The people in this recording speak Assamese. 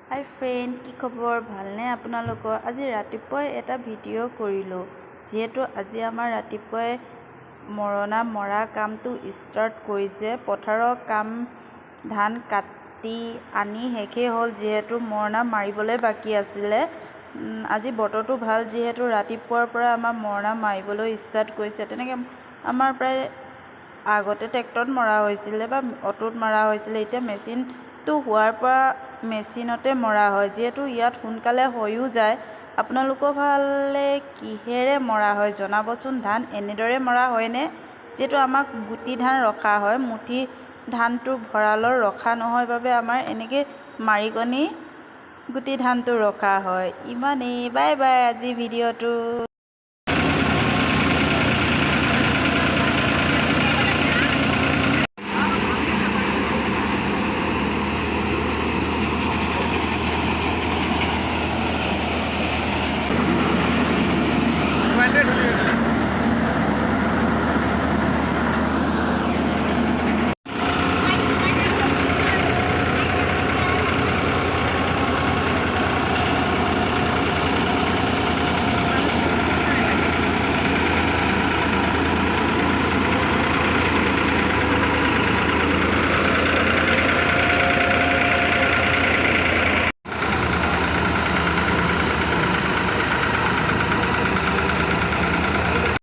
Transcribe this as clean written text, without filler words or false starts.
হাই ফ্ৰেণ্ড, কি খবৰ? ভালনে আপোনালোকৰ? আজি ৰাতিপুৱাই এটা ভিডিঅ' কৰিলোঁ, যিহেতু আজি আমাৰ ৰাতিপুৱাই মৰণা মৰা কামটো ষ্টাৰ্ট কৰিছে। পথাৰৰ কাম ধান কাটি আনি শেষেই হ'ল, যিহেতু মৰণা মাৰিবলৈ বাকী আছিলে। আজি বতৰটো ভাল, যিহেতু ৰাতিপুৱাৰ পৰা আমাৰ মৰণা মাৰিবলৈ ষ্টাৰ্ট কৰিছে। তেনেকৈ আমাৰ প্ৰায় আগতে ট্ৰেক্টৰত মৰা হৈছিলে বা অটোত মৰা হৈছিলে, এতিয়া মেচিনটো হোৱাৰ পৰা মেচিনতে মৰা হয়, যিহেতু ইয়াত সোনকালে হৈও যায়। আপোনালোকৰ ফালে কিহেৰে মৰা হয় জনাবচোন। ধান এনেদৰে মৰা হয়নে? যিহেতু আমাক গুটি ধান ৰখা হয়, মুঠি ধানটো ভঁৰালৰ ৰখা নহয় বাবে আমাৰ এনেকৈ মাৰিকনি গুটি ধানটো ৰখা হয়। ইমানেই। বাই বাই আজি ভিডিঅ'টো।